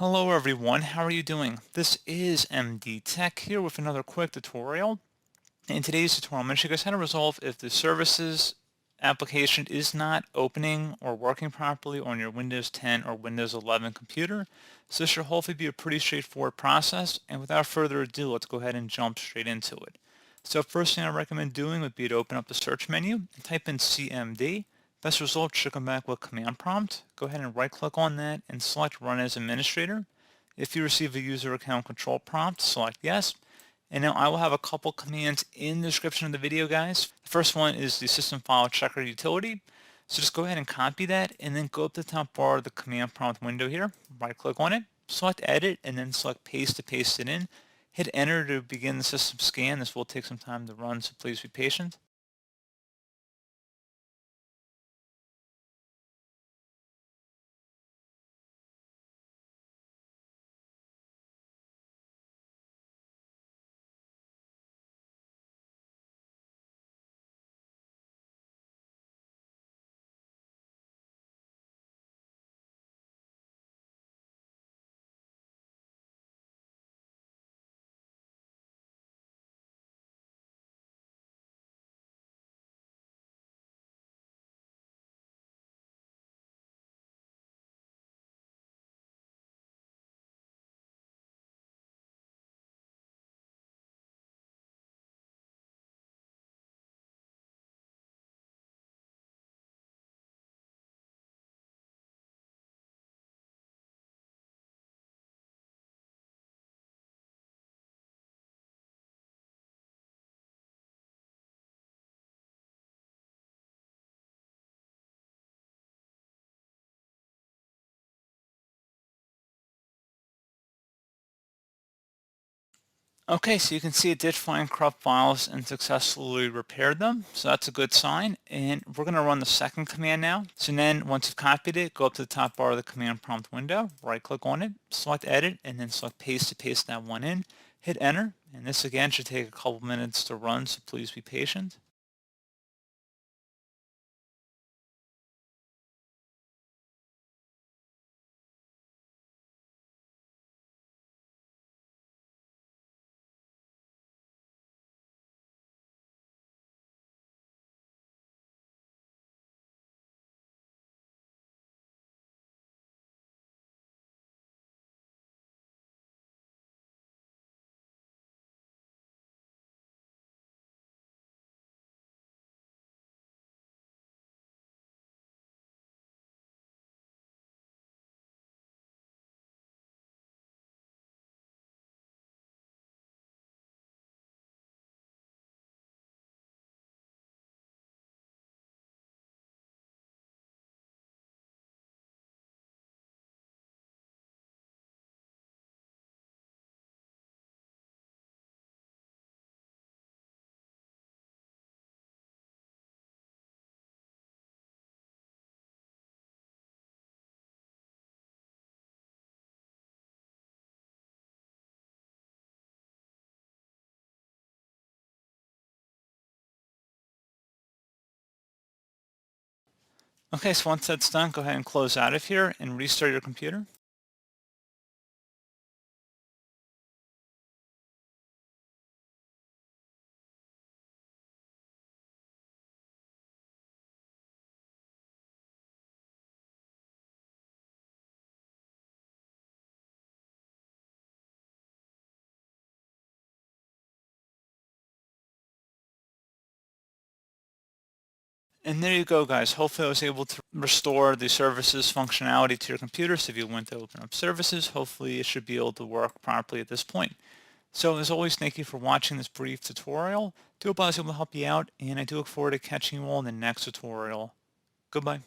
Hello everyone, how are you doing? This is MD Tech here with another quick tutorial. In today's tutorial, I'm going to show you guys how to resolve if the services application is not opening or working properly on your Windows 10 or Windows 11 computer. So this should hopefully be a pretty straightforward process, and without further ado, let's go ahead and jump straight into it. So first thing I recommend doing would be to open up the search menu and type in CMD. Best result should come back with command prompt. Go ahead and right click on that and select run as administrator. If you receive a user account control prompt, select yes. And now I will have a couple commands in the description of the video, guys. The first one is the system file checker utility. So just go ahead and copy that and then go up to the top bar of the command prompt window here, right click on it, select edit, and then select paste to paste it in. Hit enter to begin the system scan. This will take some time to run, so please be patient. Okay, so you can see it did find corrupt files and successfully repaired them. So that's a good sign. And we're going to run the second command now. So then once you've copied it, go up to the top bar of the command prompt window, right click on it, select edit, and then select paste to paste that one in. Hit enter. And this again should take a couple minutes to run, so please be patient. Okay, so once that's done, go ahead and close out of here and restart your computer. And there you go, guys. Hopefully I was able to restore the services functionality to your computer. So if you went to open up services, hopefully it should be able to work properly at this point. So as always, thank you for watching this brief tutorial. I do hope I was able to help you out, and I do look forward to catching you all in the next tutorial. Goodbye.